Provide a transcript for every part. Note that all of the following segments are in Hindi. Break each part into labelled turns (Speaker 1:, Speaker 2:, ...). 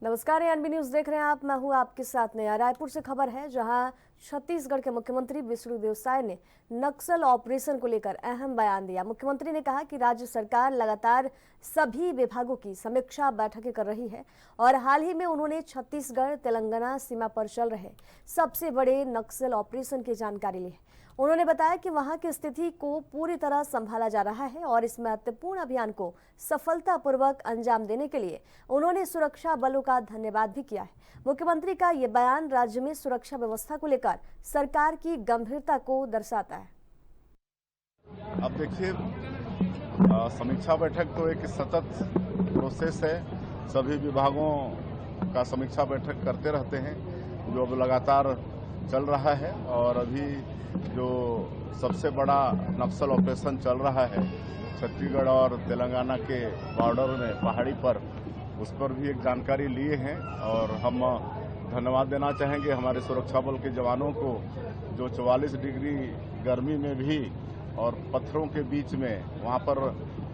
Speaker 1: नमस्कार, एएनबी न्यूज देख रहे हैं आप। मैं हूं आपके साथ नया। रायपुर से खबर है, जहां छत्तीसगढ़ के मुख्यमंत्री विष्णुदेव साय ने नक्सल ऑपरेशन को लेकर अहम बयान दिया। मुख्यमंत्री ने कहा कि राज्य सरकार लगातार सभी विभागों की समीक्षा बैठकें कर रही है और हाल ही में उन्होंने छत्तीसगढ़ तेलंगाना सीमा पर चल रहे सबसे बड़े नक्सल ऑपरेशन की जानकारी ली है। उन्होंने बताया कि वहां की स्थिति को पूरी तरह संभाला जा रहा है और इस महत्वपूर्ण अभियान को सफलतापूर्वक अंजाम देने के लिए उन्होंने सुरक्षा बलों का धन्यवाद भी किया है। मुख्यमंत्री का ये बयान राज्य में सुरक्षा व्यवस्था को लेकर सरकार की गंभीरता को दर्शाता है।
Speaker 2: अब देखिए, समीक्षा बैठक तो एक सतत प्रोसेस है। सभी विभागों का समीक्षा बैठक करते रहते हैं, जो अब लगातार चल रहा है। और अभी जो सबसे बड़ा नक्सल ऑपरेशन चल रहा है छत्तीसगढ़ और तेलंगाना के बॉर्डर में पहाड़ी पर, उस पर भी एक जानकारी लिए हैं। और हम धन्यवाद देना चाहेंगे हमारे सुरक्षा बल के जवानों को, जो 44 डिग्री गर्मी में भी और पत्थरों के बीच में, वहाँ पर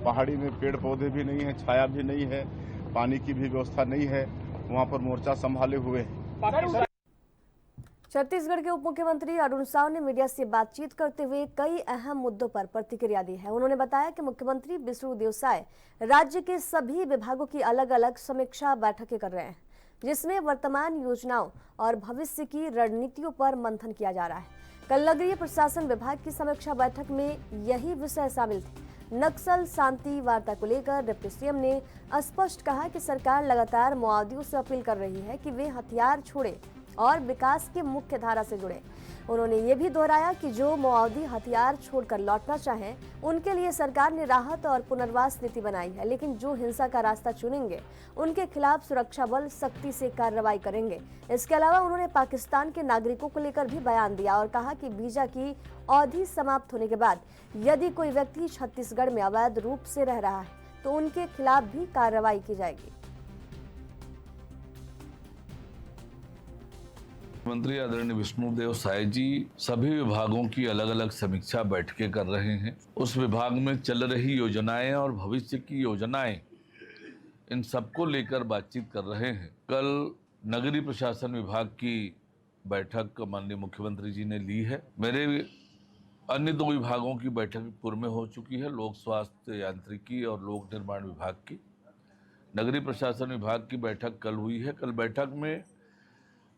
Speaker 2: पहाड़ी में पेड़ पौधे भी नहीं है, छाया भी नहीं है, पानी की भी व्यवस्था नहीं है, वहाँ पर मोर्चा संभाले हुए हैं।
Speaker 1: छत्तीसगढ़ के उप मुख्यमंत्री अरुण साव ने मीडिया से बातचीत करते हुए कई अहम मुद्दों पर प्रतिक्रिया दी है। उन्होंने बताया कि मुख्यमंत्री विष्णुदेव साय राज्य के सभी विभागों की अलग अलग समीक्षा बैठकें कर रहे हैं, जिसमें वर्तमान योजनाओं और भविष्य की रणनीतियों पर मंथन किया जा रहा है। कल नगरीय प्रशासन विभाग की समीक्षा बैठक में यही विषय शामिल थे। नक्सल शांति वार्ता को लेकर डिप्टी सीएम ने स्पष्ट कहा कि सरकार लगातार माओवादियों से अपील कर रही है कि वे हथियार छोड़े और विकास की मुख्य धारा से जुड़े। उन्होंने ये भी दोहराया कि जो माओवादी हथियार छोड़कर लौटना चाहें, उनके लिए सरकार ने राहत और पुनर्वास नीति बनाई है, लेकिन जो हिंसा का रास्ता चुनेंगे उनके खिलाफ सुरक्षा बल सख्ती से कार्रवाई करेंगे। इसके अलावा उन्होंने पाकिस्तान के नागरिकों को लेकर भी बयान दिया और कहा कि वीजा की अवधि समाप्त होने के बाद यदि कोई व्यक्ति छत्तीसगढ़ में अवैध रूप से रह रहा है तो उनके खिलाफ भी कार्रवाई की जाएगी।
Speaker 3: मुख्यमंत्री आदरणीय विष्णुदेव साय जी सभी विभागों की अलग अलग समीक्षा बैठकें कर रहे हैं। उस विभाग में चल रही योजनाएं और भविष्य की योजनाएं, इन सबको लेकर बातचीत कर रहे हैं। कल नगरीय प्रशासन विभाग की बैठक माननीय मुख्यमंत्री जी ने ली है। मेरे अन्य 2 विभागों की बैठक पूर्व में हो चुकी है, लोक स्वास्थ्य यांत्रिकी और लोक निर्माण विभाग की। नगरीय प्रशासन विभाग की बैठक कल हुई है। कल बैठक में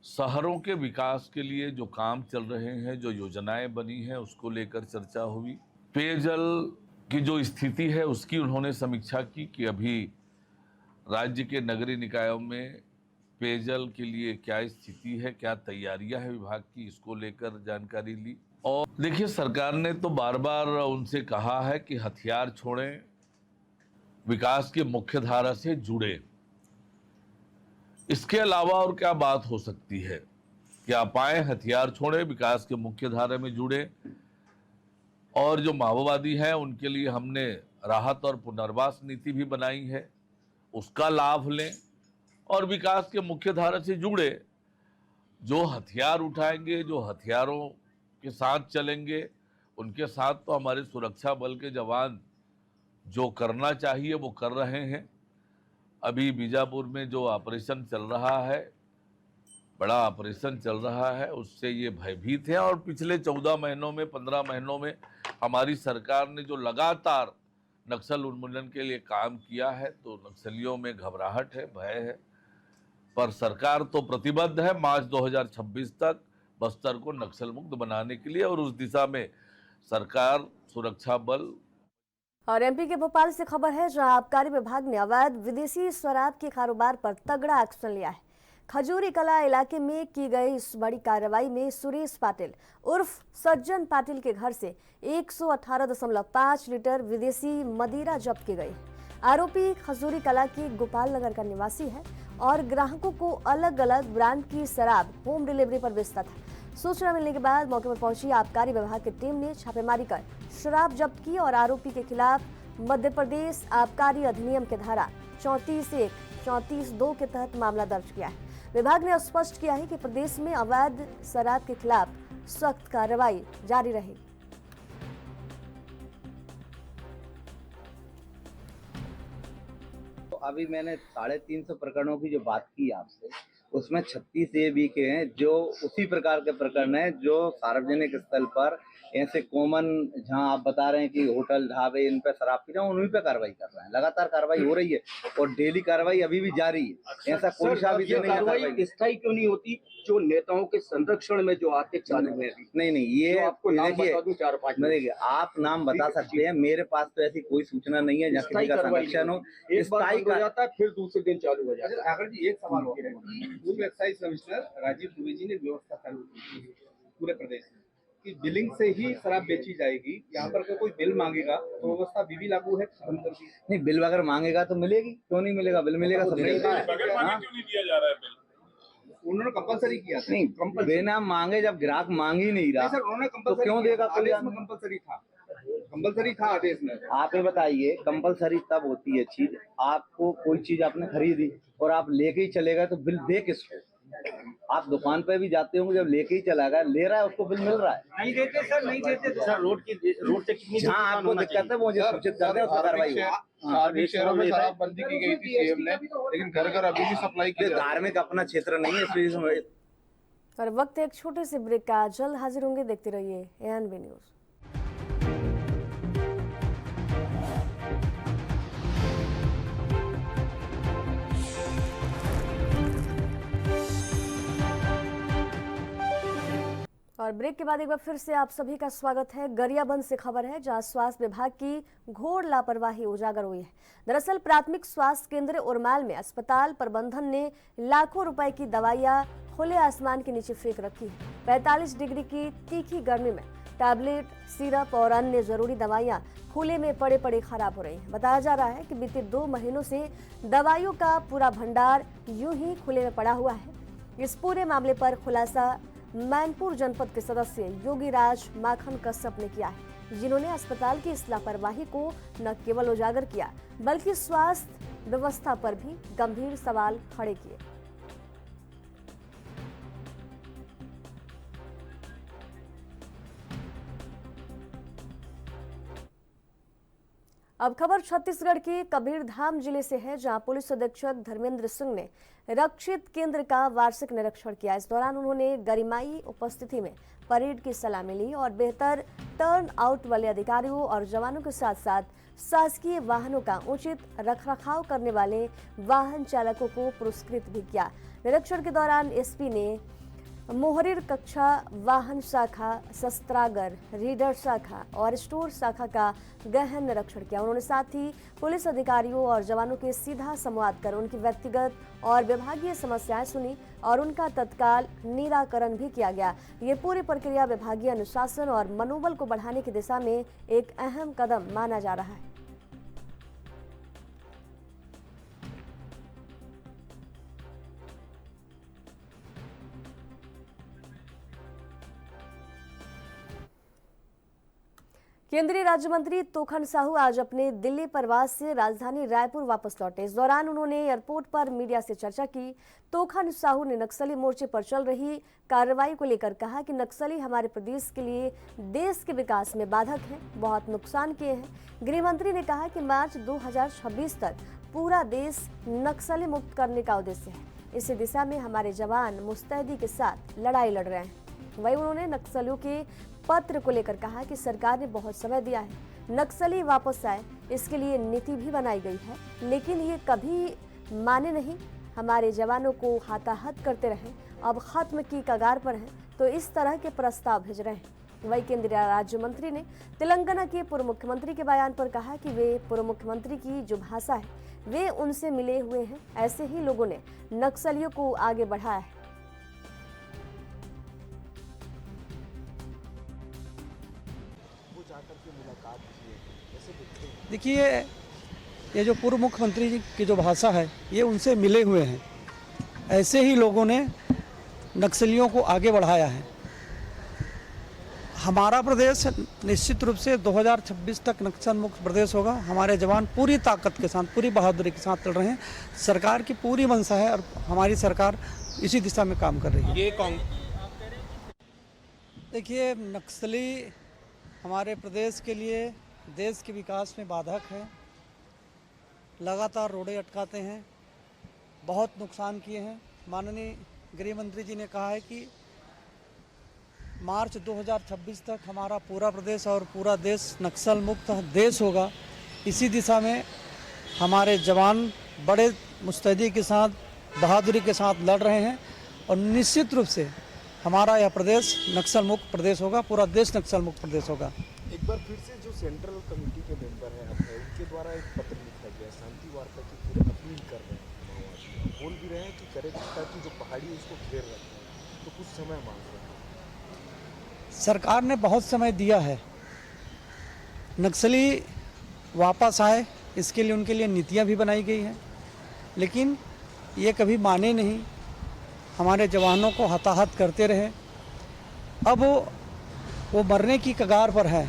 Speaker 3: शहरों के विकास के लिए जो काम चल रहे हैं, जो योजनाएं बनी हैं, उसको लेकर चर्चा हुई। पेयजल की जो स्थिति है उसकी उन्होंने समीक्षा की कि अभी राज्य के नगरीय निकायों में पेयजल के लिए क्या स्थिति है, क्या तैयारियां हैं विभाग की, इसको लेकर जानकारी ली। और देखिए, सरकार ने तो बार बार उनसे कहा है कि हथियार छोड़ें, विकास के मुख्य धारा से जुड़े। इसके अलावा और क्या बात हो सकती है कि आप आए, हथियार छोड़े, विकास के मुख्य धारा में जुड़े और जो माओवादी हैं उनके लिए हमने राहत और पुनर्वास नीति भी बनाई है, उसका लाभ लें और विकास के मुख्य धारा से जुड़े। जो हथियार उठाएंगे, जो हथियारों के साथ चलेंगे, उनके साथ तो हमारे सुरक्षा बल के जवान जो करना चाहिए वो कर रहे हैं। अभी बीजापुर में जो ऑपरेशन चल रहा है, बड़ा ऑपरेशन चल रहा है, उससे ये भयभीत है। और पिछले 14 महीनों में, 15 महीनों में हमारी सरकार ने जो लगातार नक्सल उन्मूलन के लिए काम किया है, तो नक्सलियों में घबराहट है, भय है। पर सरकार तो प्रतिबद्ध है मार्च 2026 तक बस्तर को नक्सल मुक्त बनाने के लिए, और उस दिशा में सरकार, सुरक्षा बल।
Speaker 1: और एमपी के भोपाल से खबर है, जहां आबकारी विभाग ने अवैध विदेशी शराब के कारोबार पर तगड़ा एक्शन लिया है। खजूरी कला इलाके में की गई इस बड़ी कार्रवाई में सुरेश पाटिल उर्फ सज्जन पाटिल के घर से 118.5 लीटर विदेशी मदिरा जब्त की गई। आरोपी खजूरी कला के गोपाल नगर का निवासी है और ग्राहकों को अलग अलग ब्रांड की शराब होम डिलीवरी पर बेचता था। सूचना मिलने के बाद मौके पर पहुंची आबकारी विभाग की टीम ने छापेमारी कर शराब जब्त की और आरोपी के खिलाफ मध्य प्रदेश आबकारी अधिनियम के धारा 34(1), 34(2) के तहत मामला दर्ज किया है। विभाग ने स्पष्ट किया है कि प्रदेश में अवैध शराब के खिलाफ सख्त कार्रवाई जारी रहेगी।
Speaker 4: अभी मैंने 350 प्रकरणों की जो बात की आपसे, उसमें 36 ये भी के हैं जो उसी प्रकार के प्रकरण हैं जो सार्वजनिक स्थल पर ऐसे कॉमन, जहां आप बता रहे हैं कि होटल ढाबे इन पे शराब पी रहे हैं, उन्हीं पे कार्रवाई कर रहे हैं। लगातार कार्रवाई हो रही है और डेली कार्रवाई अभी भी जारी है। ऐसा कोई साबित नहीं है।
Speaker 5: कार्रवाई स्थायी क्यों नहीं होती जो नेताओं के संरक्षण में जो आते चालू है?
Speaker 4: नहीं, ये
Speaker 5: आपको नाम बता दूं 4-5 में।
Speaker 4: देखिए, आप नाम बता सकते हैं, मेरे पास तो ऐसी कोई सूचना नहीं है जहाँ किसी का संरक्षण हो।
Speaker 5: एक बार बंद हो जाता है फिर दूसरे दिन चालू हो जाता है।
Speaker 6: अगर जी एक सवाल और है, पूर्व एक्साइज कमिश्नर राजीव दुबे जी ने व्यवस्था चालू की है पूरे प्रदेश में कि बिलिंग से ही शराब बेची जाएगी। यहाँ पर कोई बिल मांगेगा तो व्यवस्था भी लागू है?
Speaker 4: नहीं, बिल अगर मांगेगा तो मिलेगी, क्यों नहीं मिलेगा? बिल मिलेगा, सब मिलेगा।
Speaker 6: बगैर मांगे क्यों नहीं दिया जा रहा है बिल? उन्होंने कंपलसरी किया था।
Speaker 4: नहीं, बिना मांगे जब ग्राहक मांग ही नहीं रहा
Speaker 6: सर, उन्होंने
Speaker 4: तो
Speaker 6: कंपलसरी
Speaker 4: क्यों देगा?
Speaker 6: आदेश में कंपलसरी था आदेश में।
Speaker 4: आप ये बताइए, कंपलसरी तब होती है चीज, आपको कोई चीज आपने खरीदी और आप लेके ही चले गए तो बिल दे किसको? आप दुकान पे भी जाते होंगे, जब लेके ही चला गया, ले रहा है उसको बिल मिल रहा है।
Speaker 6: नहीं देते सर, नहीं देते सर। रोड से कितनी
Speaker 4: जहाँ आपको दिक्कत है मुझे सूचित कर दें, उसकी कार्रवाई हो।
Speaker 2: धार्मिक शहरों में शराबबंदी की गई थी सीएम ने, लेकिन घर घर अभी भी सप्लाई की।
Speaker 4: धार्मिक अपना क्षेत्र नहीं है, इसलिए।
Speaker 1: और वक्त है एक छोटे से ब्रेक का। जल्द हाजिर होंगे, देखते रहिए एएनबी न्यूज। और ब्रेक के बाद एक बार फिर से आप सभी का स्वागत है। गरियाबंद से खबर है, जहां स्वास्थ्य विभाग की घोर लापरवाही उजागर हुई है। दरअसल प्राथमिक स्वास्थ्य केंद्र उरमाल में अस्पताल प्रबंधन ने लाखों रुपए की दवाइयां खुले आसमान के नीचे फेंक रखी है। 45 डिग्री की तीखी गर्मी में टैबलेट, सिरप और अन्य जरूरी दवाइयां खुले में पड़े पड़े खराब हो रही हैं। बताया जा रहा है कि बीते 2 महीनों से दवाइयों का पूरा भंडार यूं ही खुले में पड़ा हुआ है। इस पूरे मामले पर खुलासा मैनपुर जनपद के सदस्य योगीराज माखन कश्यप ने किया है, जिन्होंने अस्पताल की इस लापरवाही को न केवल उजागर किया बल्कि स्वास्थ्य व्यवस्था पर भी गंभीर सवाल खड़े किए। अब खबर छत्तीसगढ़ के कबीरधाम जिले से है, जहां पुलिस अधीक्षक धर्मेंद्र सिंह ने रक्षित केंद्र का वार्षिक निरीक्षण किया। इस दौरान उन्होंने गरिमाई उपस्थिति में परेड की सलामी ली और बेहतर टर्न आउट वाले अधिकारियों और जवानों के साथ साथ शासकीय वाहनों का उचित रखरखाव करने वाले वाहन चालकों को पुरस्कृत भी किया। निरीक्षण के दौरान एसपी ने मोहरिर कक्षा, वाहन शाखा, शस्त्रागार, रीडर शाखा और स्टोर शाखा का गहन निरीक्षण किया। उन्होंने साथ ही पुलिस अधिकारियों और जवानों के सीधा संवाद कर उनकी व्यक्तिगत और विभागीय समस्याएं सुनी और उनका तत्काल निराकरण भी किया गया। ये पूरी प्रक्रिया विभागीय अनुशासन और मनोबल को बढ़ाने की दिशा में एक अहम कदम माना जा रहा है। केंद्रीय राज्य मंत्री तोखन साहू आज अपने दिल्ली प्रवास से राजधानी रायपुर वापस लौटे। इस दौरान उन्होंने एयरपोर्ट पर मीडिया से चर्चा की। तोखन साहू ने नक्सली मोर्चे पर चल रही कार्रवाई को लेकर कहा कि नक्सली हमारे प्रदेश के लिए देश के विकास में बाधक हैं, बहुत नुकसान किए हैं। गृह मंत्री ने कहा कि मार्च 2026 तक पूरा देश नक्सली मुक्त करने का उद्देश्य है। इसी दिशा में हमारे जवान मुस्तैदी के साथ लड़ाई लड़ रहे हैं। वहीं उन्होंने नक्सलियों के पत्र को लेकर कहा कि सरकार ने बहुत समय दिया है, नक्सली वापस आए, इसके लिए नीति भी बनाई गई है, लेकिन ये कभी माने नहीं। हमारे जवानों को हाथाहाथ करते रहे, अब खत्म की कगार पर हैं, तो इस तरह के प्रस्ताव भेज रहे हैं। वही केंद्रीय राज्य मंत्री ने तेलंगाना के पूर्व मुख्यमंत्री के बयान पर कहा कि वे पूर्व मुख्यमंत्री की जो भाषा है वे उनसे मिले हुए हैं। ऐसे ही लोगों ने नक्सलियों को आगे बढ़ाया है।
Speaker 7: देखिए, ये जो पूर्व मुख्यमंत्री जी की जो भाषा है ये उनसे मिले हुए हैं। ऐसे ही लोगों ने नक्सलियों को आगे बढ़ाया है। हमारा प्रदेश निश्चित रूप से 2026 तक नक्सल मुक्त प्रदेश होगा। हमारे जवान पूरी ताकत के साथ, पूरी बहादुरी के साथ चल रहे हैं। सरकार की पूरी मंशा है और हमारी सरकार इसी दिशा में काम कर रही है।
Speaker 6: ये कौन?
Speaker 7: देखिए, नक्सली हमारे प्रदेश के लिए, देश के विकास में बाधक है। लगातार रोडें अटकाते हैं, बहुत नुकसान किए हैं। माननीय गृह मंत्री जी ने कहा है कि मार्च 2026 तक हमारा पूरा प्रदेश और पूरा देश नक्सल मुक्त देश होगा। इसी दिशा में हमारे जवान बड़े मुस्तैदी के साथ, बहादुरी के साथ लड़ रहे हैं और निश्चित रूप से हमारा यह प्रदेश नक्सल मुक्त प्रदेश होगा, पूरा देश नक्सल मुक्त प्रदेश होगा।
Speaker 8: एक बार फिर से जो सेंट्रल कमेटी के मेंबर हैं आप, उनके द्वारा एक पत्र लिखा गया, शांति वार्ता की पूरी अपील कर रहे हैं माओवादी, बोल भी रहे हैं कि करेक्टा की जो पहाड़ी है उसको घेर रखना है, तो कुछ समय मांग रहे हैं।
Speaker 7: सरकार ने बहुत समय दिया है, नक्सली वापस आए इसके लिए उनके लिए नीतियाँ भी बनाई गई हैं, लेकिन ये कभी माने नहीं, हमारे जवानों को हताहत करते रहे। अब वो मरने की कगार पर है,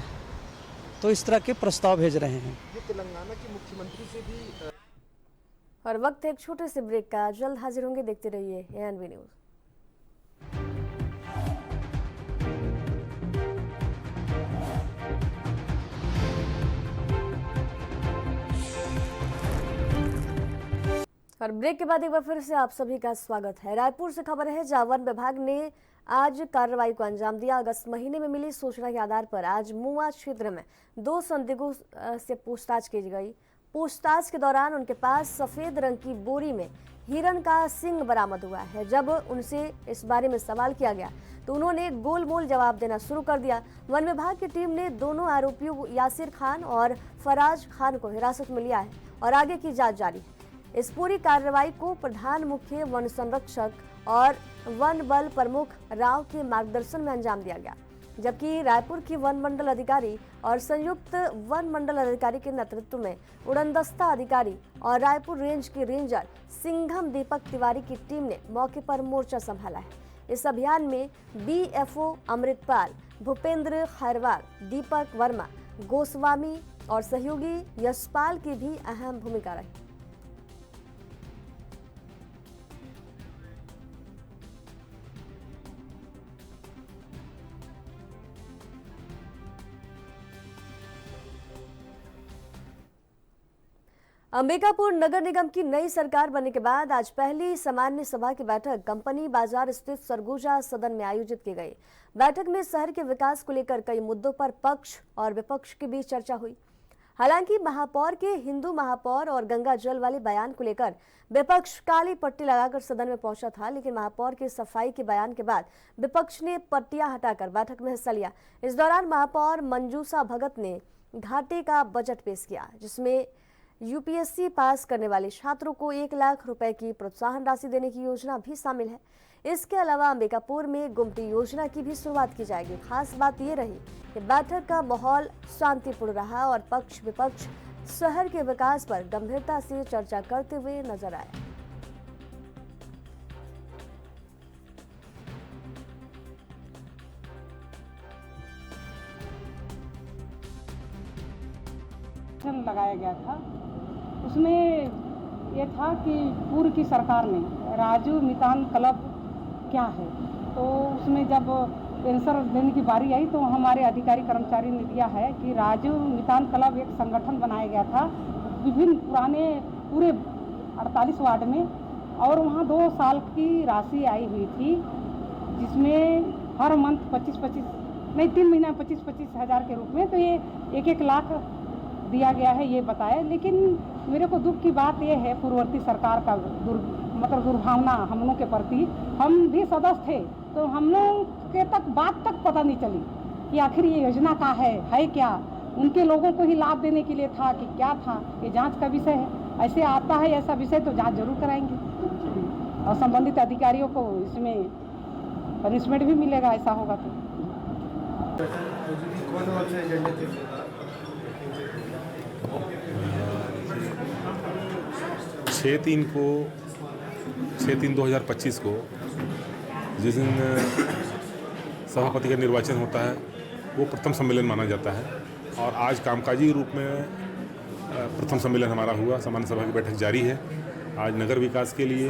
Speaker 7: तो इस तरह के प्रस्ताव भेज रहे हैं।
Speaker 8: ये तेलंगाना के मुख्यमंत्री से भी
Speaker 1: और वक्त है एक छोटे से ब्रेक का, जल्द हाजिर होंगे, देखते रहिए एएनबी न्यूज। और ब्रेक के बाद एक बार फिर से आप सभी का स्वागत है। रायपुर से खबर है, जहां वन विभाग ने आज कार्रवाई को अंजाम दिया। अगस्त महीने में मिली सूचना के आधार पर आज मुआ क्षेत्र में 2 संदिग्धों से पूछताछ की गई। पूछताछ के दौरान उनके पास सफेद रंग की बोरी में हिरण का सींग बरामद हुआ है। जब उनसे इस बारे में सवाल किया गया तो उन्होंने गोलमोल जवाब देना शुरू कर दिया। वन विभाग की टीम ने दोनों आरोपियों यासिर खान और फराज खान को हिरासत में लिया है और आगे की जांच जारी है। इस पूरी कार्रवाई को प्रधान मुख्य वन संरक्षक और वन बल प्रमुख राव के मार्गदर्शन में अंजाम दिया गया, जबकि रायपुर की वन मंडल अधिकारी और संयुक्त वन मंडल अधिकारी के नेतृत्व में उड़नदस्ता अधिकारी और रायपुर रेंज के रेंजर सिंघम दीपक तिवारी की टीम ने मौके पर मोर्चा संभाला है। इस अभियान में बीएफओ अमृतपाल, भूपेंद्र खैरवाल, दीपक वर्मा, गोस्वामी और सहयोगी यशपाल की भी अहम भूमिका रही। अंबिकापुर नगर निगम की नई सरकार बनने के बाद आज पहली सामान्य सभा की बैठक कंपनी बाजार स्थित सरगुजा सदन में आयोजित की गई। बैठक में शहर के विकास को लेकर कई मुद्दों पर पक्ष और विपक्ष के बीच चर्चा हुई। हालांकि महापौर के हिंदू महापौर और गंगा जल वाले बयान को लेकर विपक्ष काली पट्टी लगाकर सदन में पहुंचा था, लेकिन महापौर के सफाई के बयान के बाद विपक्ष ने पट्टियां हटाकर बैठक में हिस्सा लिया। इस दौरान महापौर मंजूषा भगत ने घाटे का बजट पेश किया, जिसमें यूपीएससी पास करने वाले छात्रों को 1 लाख रुपए की प्रोत्साहन राशि देने की योजना भी शामिल है। इसके अलावा अंबिकापुर में गुमटी योजना की भी शुरुआत की जाएगी। खास बात ये रही कि बैठक का माहौल शांतिपूर्ण रहा और पक्ष विपक्ष शहर के विकास पर गंभीरता से चर्चा करते हुए नजर आए।
Speaker 9: लगाया गया था, उसमें ये था कि पूर्व की सरकार ने राजू मितान क्लब क्या है, तो उसमें जब पेंशन देने की बारी आई तो हमारे अधिकारी कर्मचारी ने दिया है कि राजू मितान क्लब एक संगठन बनाया गया था विभिन्न पुराने पूरे 48 वार्ड में, और वहाँ 2 साल की राशि आई हुई थी, जिसमें हर मंथ 3 महीना 25-25 हज़ार के रूप में, तो ये 1-1 लाख दिया गया है, ये बताया। लेकिन मेरे को दुख की बात यह है पूर्ववर्ती सरकार का दुर्भावना हम लोग के प्रति। हम भी सदस्य थे तो हम लोग के बात तक पता नहीं चली कि आखिर ये योजना का है क्या, उनके लोगों को ही लाभ देने के लिए था कि क्या था। ये जांच का विषय है, ऐसे आता है ऐसा विषय तो जांच जरूर कराएंगे और संबंधित अधिकारियों को इसमें पनिशमेंट भी मिलेगा, ऐसा होगा तो।
Speaker 10: 6/3/2025 को जिस दिन सभापति का निर्वाचन होता है वो प्रथम सम्मेलन माना जाता है, और आज कामकाजी रूप में प्रथम सम्मेलन हमारा हुआ। सामान्य सभा की बैठक जारी है। आज नगर विकास के लिए,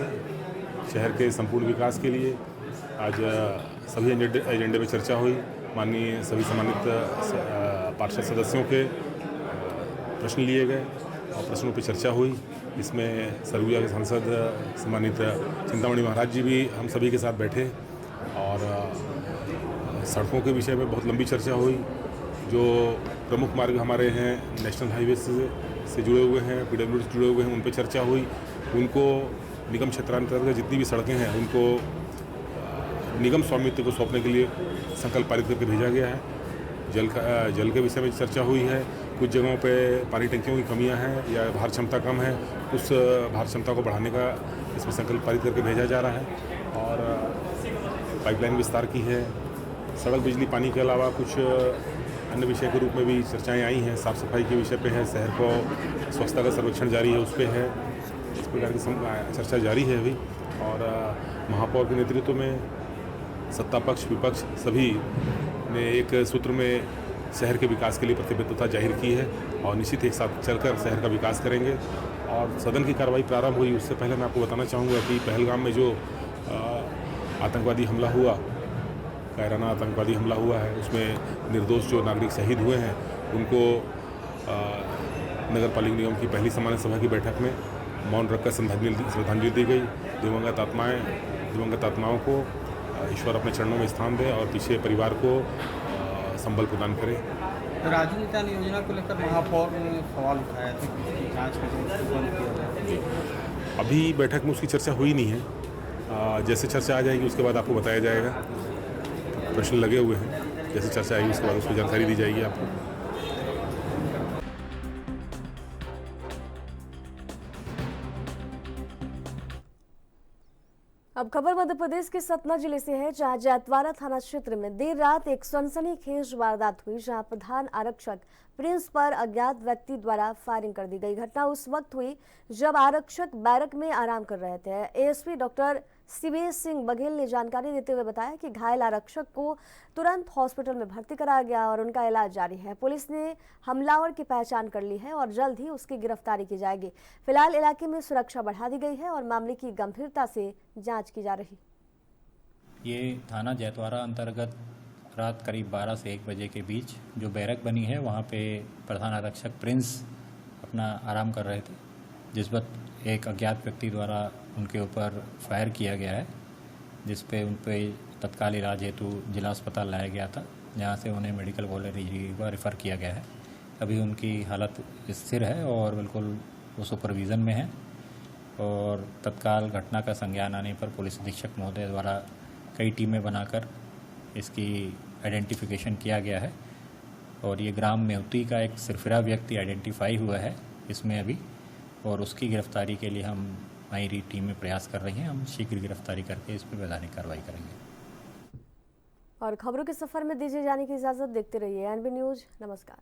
Speaker 10: शहर के संपूर्ण विकास के लिए आज सभी एजेंडे में चर्चा हुई। माननीय सभी सम्मानित पार्षद सदस्यों के प्रश्न लिए गए और प्रश्नों पर चर्चा हुई। इसमें सरगुजा के सांसद सम्मानित चिंतामणि महाराज जी भी हम सभी के साथ बैठे और सड़कों के विषय में बहुत लंबी चर्चा हुई। जो प्रमुख मार्ग हमारे हैं नेशनल हाईवे से जुड़े हुए हैं, PWD से जुड़े हुए हैं, उन पर चर्चा हुई। उनको निगम क्षेत्रांतर्गत जितनी भी सड़कें हैं उनको निगम स्वामित्व को सौंपने के लिए संकल्प पारित करके भेजा गया है। जल के विषय में चर्चा हुई है। कुछ जगहों पे पानी टंकियों की कमियां हैं या भार क्षमता कम है, उस भार क्षमता को बढ़ाने का इसमें संकल्प पारित करके भेजा जा रहा है। और पाइपलाइन विस्तार की है। सड़क, बिजली, पानी के अलावा कुछ अन्य विषय के रूप में भी चर्चाएं आई हैं। साफ़ सफाई के विषय पे है, शहर को स्वच्छता का सर्वेक्षण जारी है, उस पर है। इस प्रकार की चर्चा जारी है अभी। और महापौर के नेतृत्व में सत्ता पक्ष विपक्ष सभी ने एक सूत्र में शहर के विकास के लिए प्रतिबद्धता जाहिर की है और निश्चित एक साथ चलकर शहर का विकास करेंगे। और सदन की कार्रवाई प्रारंभ हुई उससे पहले मैं आपको बताना चाहूँगा कि पहलगाम में जो आतंकवादी हमला हुआ, कायराना आतंकवादी हमला हुआ है, उसमें निर्दोष जो नागरिक शहीद हुए हैं उनको नगर पालिका निगम की पहली सामान्य सभा की बैठक में मौन रखकर श्रद्धांजलि दी गई। दिवंगत आत्माओं को ईश्वर अपने चरणों में स्थान दे और पीछे परिवार को संबल प्रदान करे।
Speaker 7: राजू मितान योजना को लेकर महापौर ने सवाल उठाया था कि जांच
Speaker 10: अभी बैठक में उसकी चर्चा हुई नहीं है। जैसे चर्चा आ जाएगी उसके बाद आपको बताया जाएगा। प्रश्न लगे हुए हैं, जैसे चर्चा आएगी उसके बाद उसको जानकारी दी जाएगी आपको।
Speaker 1: अब खबर मध्य प्रदेश के सतना जिले से है, जहां जैतवाड़ा थाना क्षेत्र में देर रात एक सनसनीखेज वारदात हुई, जहां प्रधान आरक्षक प्रिंस पर अज्ञात व्यक्ति द्वारा फायरिंग कर दी गई। घटना उस वक्त हुई जब आरक्षक बैरक में आराम कर रहे थे। एएसपी डॉक्टर शिवेश सिंह बघेल ने जानकारी देते हुए बताया कि घायल आरक्षक को तुरंत हॉस्पिटल में भर्ती कराया गया और उनका इलाज जारी है। पुलिस ने हमलावर की पहचान कर ली है और जल्द ही उसकी गिरफ्तारी की जाएगी। फिलहाल इलाके में सुरक्षा बढ़ा दी गई है और मामले की गंभीरता से जांच की जा रही।
Speaker 11: ये थाना जैतवाड़ा अंतर्गत रात करीब 12 से 1 बजे के बीच जो बैरक बनी है वहाँ पे प्रधान आरक्षक प्रिंस अपना आराम कर रहे थे, जिस वक्त एक अज्ञात व्यक्ति द्वारा उनके ऊपर फायर किया गया है, जिस पे उन पर तत्काल इलाज हेतु जिला अस्पताल लाया गया था, जहाँ से उन्हें मेडिकल कॉलेज रेफर किया गया है। अभी उनकी हालत स्थिर है और बिल्कुल वो सुपरविज़न में है और तत्काल घटना का संज्ञान आने पर पुलिस अधीक्षक महोदय द्वारा कई टीमें बनाकर इसकी आइडेंटिफिकेशन किया गया है और ये ग्राम मेहती का एक सिरफिरा व्यक्ति आइडेंटिफाई हुआ है इसमें अभी, और उसकी गिरफ्तारी के लिए हम हमारी टीमें प्रयास कर रही हैं। हम शीघ्र गिरफ्तारी करके इस पर वैधानिक कार्रवाई करेंगे।
Speaker 1: और खबरों के सफर में दीजिए जाने की इजाजत। देखते रहिए एनबी न्यूज। नमस्कार।